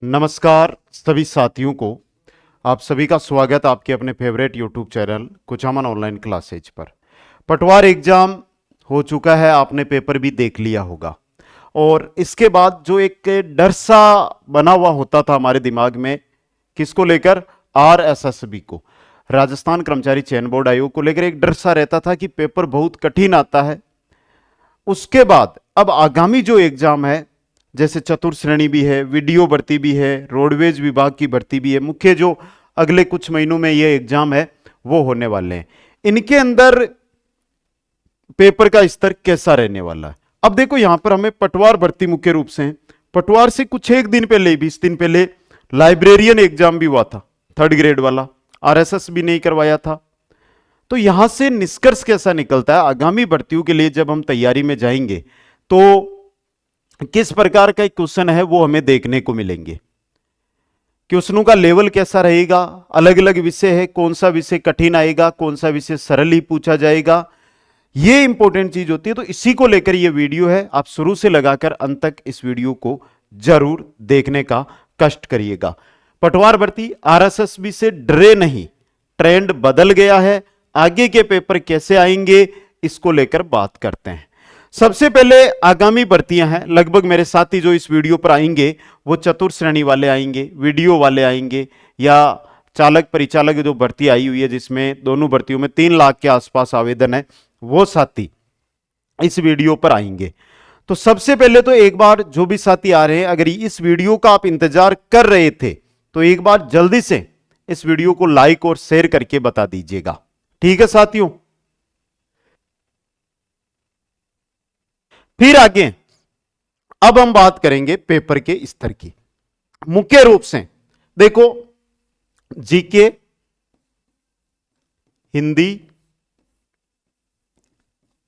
नमस्कार सभी साथियों को। आप सभी का स्वागत आपके अपने favourite YouTube channel Kuchaman online classes पर। पटवार एग्जाम हो चुका है, आपने पेपर भी देख लिया होगा। और इसके बाद जो एक डर सा बना हुआ होता था हमारे दिमाग में, किसको लेकर? आरएसएसबी को, राजस्थान कर्मचारी चयन बोर्ड आयोग को लेकर एक डर सा रहता था कि पेपर बहुत कठिन आता है। उसके बाद अब आगामी जो एग्जाम है, जैसे चतुर्थ श्रेणी भी है, वीडियो भर्ती भी है, रोडवेज विभाग की भर्ती भी है, मुख्य जो अगले कुछ महीनों में ये एग्जाम है वो होने वाले हैं। इनके अंदर पेपर का स्तर कैसा रहने वाला है? अब देखो यहां पर हमें पटवार भर्ती मुख्य रूप से है। पटवार से कुछ एक दिन पहले, 20 दिन पहले लाइब्रेरियन एग्जाम भी हुआ था, 3rd ग्रेड वाला, आरएसएस भी नहीं करवाया था। तो यहां से निष्कर्ष कैसा निकलता है? आगामी भर्तियों के लिए जब हम तैयारी में जाएंगे तो किस प्रकार का क्वेश्चन है वो हमें देखने को मिलेंगे। क्वेश्चनों का लेवल कैसा रहेगा, अलग अलग विषय है, कौन सा विषय कठिन आएगा, कौन सा विषय सरल ही पूछा जाएगा, ये इंपॉर्टेंट चीज होती है। तो इसी को लेकर ये वीडियो है, आप शुरू से लगाकर अंत तक इस वीडियो को जरूर देखने का कष्ट करिएगा। पटवार भर्ती, आरएसएसबी से डरे नहीं, ट्रेंड बदल गया है, आगे के पेपर कैसे आएंगे इसको लेकर बात करते हैं। सबसे पहले आगामी भर्तियां हैं, लगभग मेरे साथी जो इस वीडियो पर आएंगे वो चतुर्थ श्रेणी वाले आएंगे, वीडियो वाले आएंगे, या चालक परिचालक जो भर्ती आई हुई है जिसमें दोनों भर्तियों में 3 लाख के आसपास आवेदन है, वो साथी इस वीडियो पर आएंगे। तो सबसे पहले तो एक बार जो भी साथी आ रहे हैं, अगर इस वीडियो का आप इंतजार कर रहे थे तो एक बार जल्दी से इस वीडियो को लाइक और शेयर करके बता दीजिएगा, ठीक है साथियों। फिर आगे अब हम बात करेंगे पेपर के स्तर की। मुख्य रूप से देखो, जीके, हिंदी,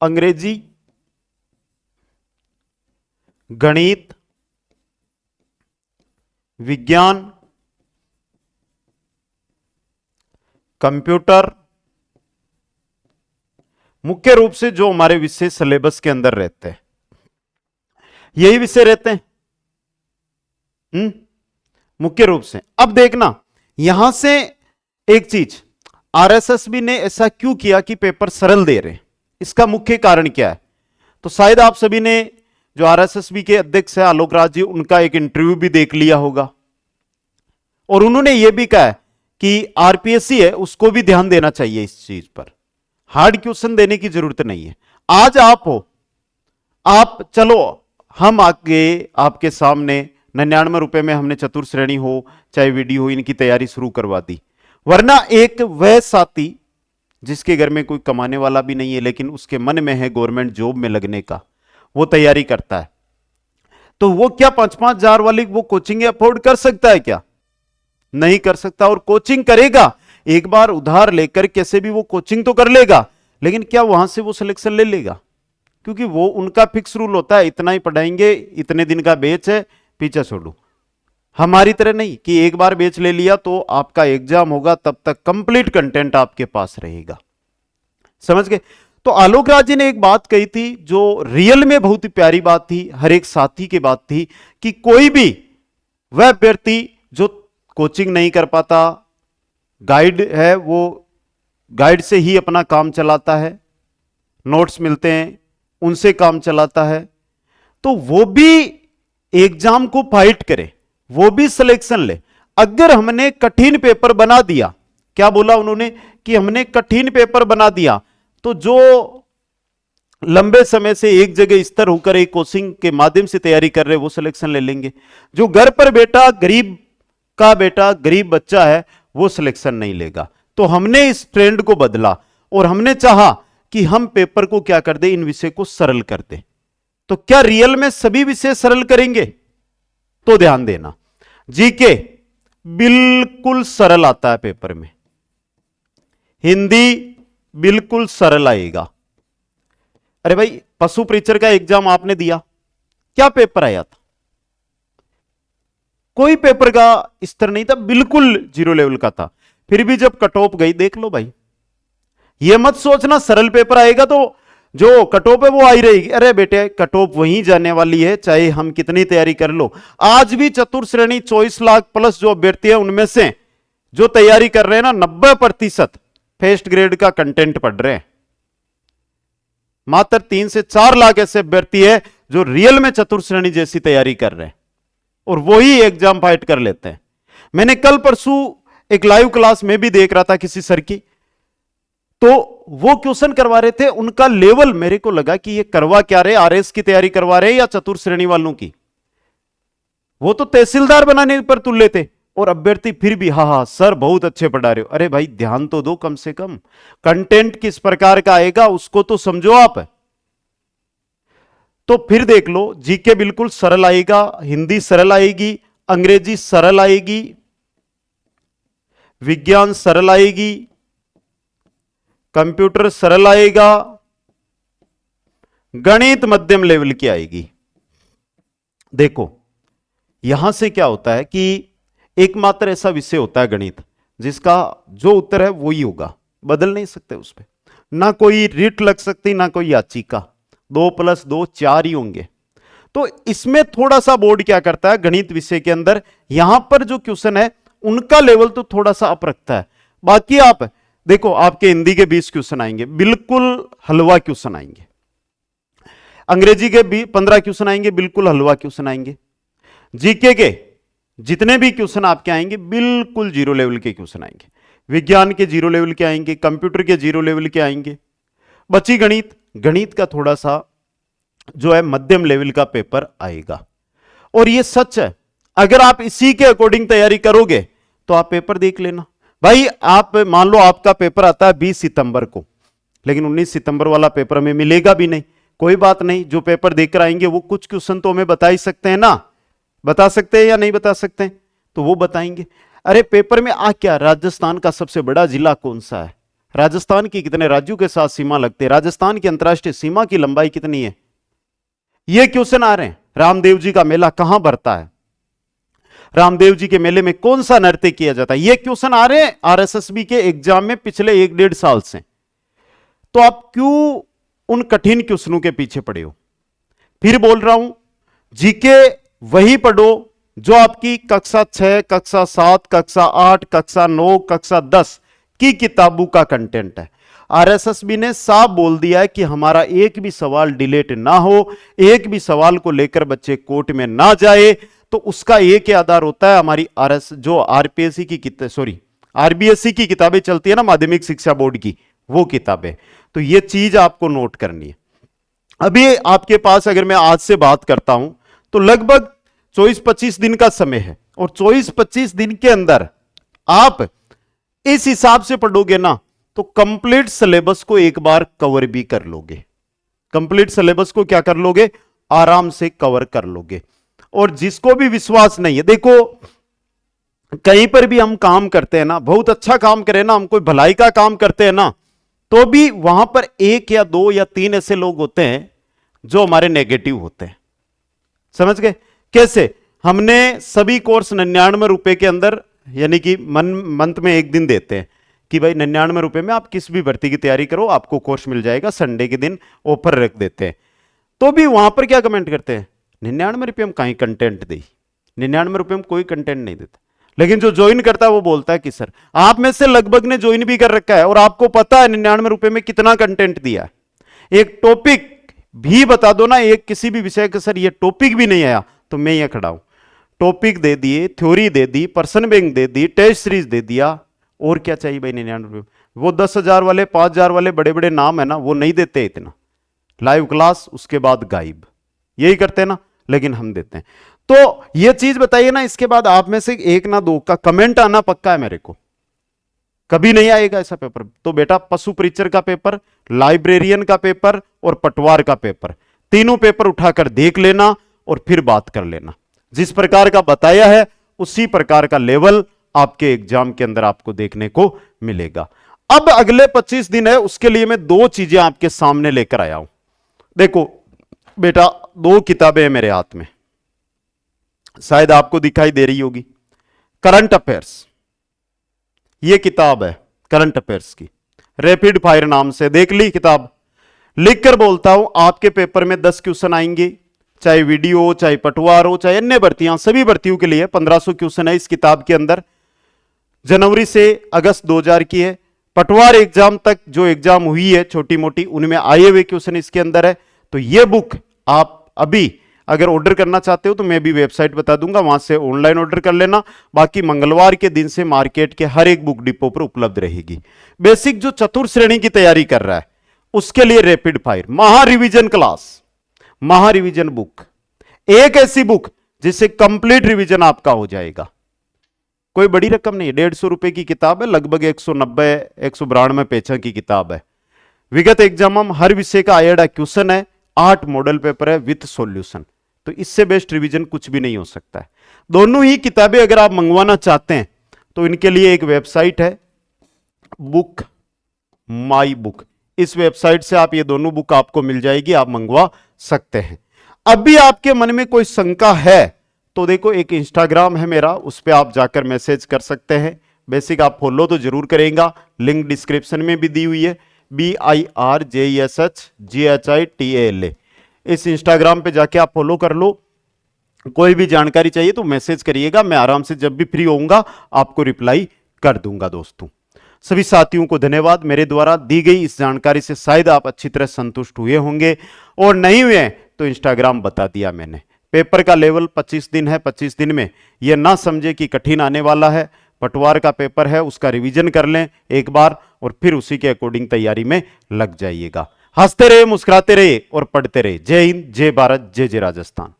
अंग्रेजी, गणित, विज्ञान, कंप्यूटर, मुख्य रूप से जो हमारे विषय सिलेबस के अंदर रहते हैं यही विषय रहते हैं मुख्य रूप से। अब देखना यहां से एक चीज, आरएसएसबी ने ऐसा क्यों किया कि पेपर सरल दे रहे, इसका मुख्य कारण क्या है? तो शायद आप सभी ने, जो आरएसएसबी के अध्यक्ष है आलोक राज जी, उनका एक इंटरव्यू भी देख लिया होगा, और उन्होंने यह भी कहा है कि आरपीएससी है उसको भी ध्यान देना चाहिए इस चीज पर। हार्ड क्वेश्चन देने की जरूरत नहीं है। आज आप हो, आप चलो हम आगे आपके सामने 99 रुपए में हमने चतुर्थ श्रेणी हो चाहे वीडियो हो इनकी तैयारी शुरू करवा दी। वरना एक वह साथी जिसके घर में कोई कमाने वाला भी नहीं है लेकिन उसके मन में है गवर्नमेंट जॉब में लगने का, वो तैयारी करता है, तो वो क्या 5-5 हजार वाली वो कोचिंग अफोर्ड कर सकता है? क्या नहीं कर सकता। और कोचिंग करेगा, एक बार उधार लेकर कैसे भी वो कोचिंग तो कर लेगा, लेकिन क्या वहां से वो सिलेक्शन ले लेगा? क्योंकि वो उनका फिक्स रूल होता है, इतना ही पढ़ाएंगे, इतने दिन का बैच है, पीछे छोड़ो। हमारी तरह नहीं कि एक बार बैच ले लिया तो आपका एग्जाम होगा तब तक कंप्लीट कंटेंट आपके पास रहेगा। समझ गए? तो आलोक राज जी ने एक बात कही थी जो रियल में बहुत ही प्यारी बात थी, हर एक साथी की बात थी, कि कोई भी वह व्यक्ति जो कोचिंग नहीं कर पाता, गाइड है, वो गाइड से ही अपना काम चलाता है, नोट्स मिलते हैं उनसे काम चलाता है, तो वो भी एग्जाम को फाइट करे, वो भी सिलेक्शन ले। अगर हमने कठिन पेपर बना दिया, क्या बोला उन्होंने कि हमने कठिन पेपर बना दिया, तो जो लंबे समय से एक जगह स्तर होकर एक कोचिंग के माध्यम से तैयारी कर रहे वो सिलेक्शन ले लेंगे। जो घर पर बेटा गरीब का बेटा गरीब बच्चा है वो सिलेक्शन नहीं लेगा। तो हमने इस ट्रेंड को बदला और हमने चाहा कि हम पेपर को क्या कर दे, इन विषय को सरल कर दे। तो क्या रियल में सभी विषय सरल करेंगे? तो ध्यान देना, जीके बिल्कुल सरल आता है पेपर में, हिंदी बिल्कुल सरल आएगा। अरे भाई, पशु परीक्षक का एग्जाम आपने दिया, क्या पेपर आया था? कोई पेपर का स्तर नहीं था, बिल्कुल 0 लेवल का था। फिर भी जब कट ऑफ गई, देख लो भाई, यह मत सोचना सरल पेपर आएगा तो जो कट ऑफ है वो आई रहेगी। अरे बेटे कट ऑफ वहीं जाने वाली है चाहे हम कितनी तैयारी कर लो। आज भी चतुर श्रेणी 24 लाख प्लस जो अभ्यर्थी है उनमें से जो तैयारी कर रहे हैं ना 90% फर्स्ट ग्रेड का कंटेंट पढ़ रहे हैं। मात्र 3 से 4 लाख ऐसे अभ्यर्थी है जो रियल में चतुर श्रेणी जैसी तैयारी कर रहे हैं और वही एग्जाम फाइट कर लेते हैं। मैंने कल परसों एक लाइव क्लास में भी देख रहा था किसी सर की, तो वो क्वेश्चन करवा रहे थे, उनका लेवल मेरे को लगा कि ये करवा क्या रहे, आरएस की तैयारी करवा रहे या चतुर श्रेणी वालों की। वो तो तहसीलदार बनाने पर तुल्य थे और अभ्यर्थी फिर भी हा हा सर बहुत अच्छे पढ़ा रहे हो। अरे भाई ध्यान तो दो, कम से कम कंटेंट किस प्रकार का आएगा उसको तो समझो आप। तो फिर देख लो, जीके बिल्कुल सरल आएगा, हिंदी सरल आएगी, अंग्रेजी सरल आएगी, विज्ञान सरल आएगी, कंप्यूटर सरल आएगा, गणित मध्यम लेवल की आएगी। देखो यहां से क्या होता है कि एकमात्र ऐसा विषय होता है गणित जिसका जो उत्तर है वही होगा, बदल नहीं सकते उस पर, ना कोई रिट लग सकती ना कोई याचिका। 2+2 4 ही होंगे। तो इसमें थोड़ा सा बोर्ड क्या करता है गणित विषय के अंदर, यहां पर जो क्वेश्चन है उनका लेवल तो थोड़ा सा अप रखता है। बाकी आप देखो आपके हिंदी के 20 क्वेश्चन आएंगे, बिल्कुल हलवा क्वेश्चन आएंगे। अंग्रेजी के 15 क्वेश्चन आएंगे, बिल्कुल हलवा क्वेश्चन आएंगे। जीके के जितने भी क्वेश्चन आपके आएंगे बिल्कुल जीरो लेवल के क्वेश्चन आएंगे। विज्ञान के जीरो लेवल के आएंगे, कंप्यूटर के जीरो लेवल के आएंगे। बची गणित, गणित का थोड़ा सा जो है मध्यम लेवल का पेपर आएगा। और ये सच है, अगर आप इसी के अकॉर्डिंग तैयारी करोगे तो आप पेपर देख लेना। भाई आप मान लो आपका पेपर आता है 20 सितंबर को, लेकिन 19 सितंबर वाला पेपर हमें मिलेगा भी नहीं, कोई बात नहीं, जो पेपर देकर आएंगे वो कुछ क्वेश्चन तो हमें बता ही सकते हैं ना, बता सकते हैं या नहीं बता सकते हैं, तो वो बताएंगे। अरे पेपर में आ क्या, राजस्थान का सबसे बड़ा जिला कौन सा है, राजस्थान की कितने राज्यों के साथ सीमा लगते हैं, राजस्थान की अंतरराष्ट्रीय सीमा की लंबाई कितनी है, ये क्वेश्चन आ रहे हैं। रामदेव जी का मेला कहां भरता है, रामदेव जी के मेले में कौन सा नृत्य किया जाता है, ये क्वेश्चन आ रहे हैं आरएसएसबी के एग्जाम में पिछले 1-1.5 साल से। तो आप क्यों उन कठिन क्वेश्चनों के पीछे पड़े हो। फिर बोल रहा हूं, जीके वही पढ़ो जो आपकी कक्षा 6, कक्षा 7, कक्षा 8, कक्षा 9, कक्षा 10 की किताबों का कंटेंट है। आरएसएसबी ने साफ बोल दिया है कि हमारा एक भी सवाल डिलीट ना हो, एक भी सवाल को लेकर बच्चे कोर्ट में ना जाए, तो उसका एक ही आधार होता है हमारी जो आरपीएससी की आरबीएससी की किताबें चलती है ना, माध्यमिक शिक्षा बोर्ड की, वो किताबें। तो ये चीज आपको नोट करनी है। अभी आपके पास अगर मैं आज से बात करता हूं तो लगभग 24-25 दिन का समय है, और 24-25 दिन के अंदर आप इस हिसाब से पढ़ोगे ना तो कंप्लीट सिलेबस को एक बार कवर भी कर लोगे। कंप्लीट सिलेबस को क्या कर लोगे, आराम से कवर कर लोगे। और जिसको भी विश्वास नहीं है, देखो कहीं पर भी हम काम करते हैं ना, बहुत अच्छा काम करें ना, हम कोई भलाई का काम करते हैं ना, तो भी वहां पर 1 या 2 या 3 ऐसे लोग होते हैं जो हमारे नेगेटिव होते हैं। समझ गए कैसे, हमने सभी कोर्स 99 रुपए के अंदर, यानी कि मंथ में एक दिन देते हैं कि भाई 99 रुपए में आप किस भी भर्ती की तैयारी करो, आपको कोर्स मिल जाएगा, संडे के दिन ऑफर रख देते हैं। तो भी वहां पर क्या कमेंट करते हैं, 99 रुपये हम कहीं कंटेंट दे, 99 रुपये में कोई कंटेंट नहीं देता। लेकिन जो ज्वाइन करता है वो बोलता है कि सर आप में से लगभग ने ज्वाइन भी कर रखा है और आपको पता है 99 रुपये में कितना कंटेंट दिया है। एक टॉपिक भी बता दो ना, एक किसी भी विषय का सर ये टॉपिक भी नहीं आया तो मैं ये खड़ा हूं। टॉपिक दे दिए, थ्योरी दे दी, पर्सन बैंक दे दी, टेस्ट सीरीज दे दिया, और क्या चाहिए भाई 99 रुपये। वो 10,000 वाले 5,000 वाले बड़े बड़े नाम है ना, वो नहीं देते इतना, लाइव क्लास उसके बाद गायब, यही करते हैं ना, लेकिन हम देते हैं। तो ये चीज बताइए ना, इसके बाद आप में से 1 ना 2 का कमेंट आना पक्का है मेरे को, कभी नहीं आएगा ऐसा पेपर। तो बेटा पशु परीक्षर का पेपर, लाइब्रेरियन का पेपर और पटवार का पेपर, तीनों पेपर उठाकर देख लेना और फिर बात कर लेना। जिस प्रकार का बताया है उसी प्रकार का लेवल आपके एग्जाम के अंदर आपको देखने को मिलेगा। अब अगले 25 दिन है, उसके लिए मैं 2 चीजें आपके सामने लेकर आया हूं। देखो बेटा 2 किताबें हैं मेरे हाथ में, शायद आपको दिखाई दे रही होगी। करंट अफेयर्स, ये किताब है करंट अफेयर्स की, रैपिड फायर नाम से, देख ली किताब। लिखकर बोलता हूं, आपके पेपर में 10 क्वेश्चन आएंगे, चाहे वीडियो हो, चाहे पटवार हो, चाहे अन्य भर्तियां, सभी भर्तियों के लिए 1500 क्वेश्चन है इस किताब के अंदर। जनवरी से अगस्त 2000 की है। पटवार एग्जाम तक जो एग्जाम हुई है छोटी मोटी, उनमें आए हुए क्वेश्चन इसके अंदर है। तो ये बुक आप अभी अगर ऑर्डर करना चाहते हो तो मैं भी वेबसाइट बता दूंगा, वहां से ऑनलाइन ऑर्डर कर लेना। बाकी मंगलवार के दिन से मार्केट के हर एक बुक डिपो पर उपलब्ध रहेगी। बेसिक जो चतुर्थ श्रेणी की तैयारी कर रहा है उसके लिए रैपिड फायर महा रिवीजन क्लास, महा रिवीजन बुक, एक ऐसी बुक जिससे कंप्लीट रिवीजन आपका हो जाएगा। कोई बड़ी रकम नहीं है, 150 रुपए की किताब है, लगभग 192 पेजों की किताब है। विगत एग्जाम हम हर विषय का आएड़ा क्वेश्चन है, 8 मॉडल पेपर है विथ सॉल्यूशन। तो इससे बेस्ट रिवीजन कुछ भी नहीं हो सकता है। दोनों ही किताबें अगर आप मंगवाना चाहते हैं तो इनके लिए एक वेबसाइट है, बुक माई बुक। इस वेबसाइट से आप ये दोनों बुक आपको मिल जाएगी, आप मंगवा सकते हैं। अब भी आपके मन में कोई शंका है तो देखो, एक इंस्टाग्राम है मेरा, उस पर आप जाकर मैसेज कर सकते हैं। बेसिक आप फॉलो तो जरूर करेगा, लिंक डिस्क्रिप्शन में भी दी हुई है, BIRJESHGHITALA। इस इंस्टाग्राम पे जाके आप फॉलो कर लो। कोई भी जानकारी चाहिए तो मैसेज करिएगा, मैं आराम से जब भी फ्री होऊंगा आपको रिप्लाई कर दूंगा। दोस्तों सभी साथियों को धन्यवाद। मेरे द्वारा दी गई इस जानकारी से शायद आप अच्छी तरह संतुष्ट हुए होंगे, और नहीं हुए तो इंस्टाग्राम बता दिया मैंने। पेपर का लेवल 25 दिन है, 25 दिन में यह ना समझे कि कठिन आने वाला है। पटवार का पेपर है, उसका रिवीजन कर लें एक बार और फिर उसी के अकॉर्डिंग तैयारी में लग जाइएगा। हंसते रहे, मुस्कुराते रहे और पढ़ते रहे। जय हिंद, जय भारत, जय जय राजस्थान।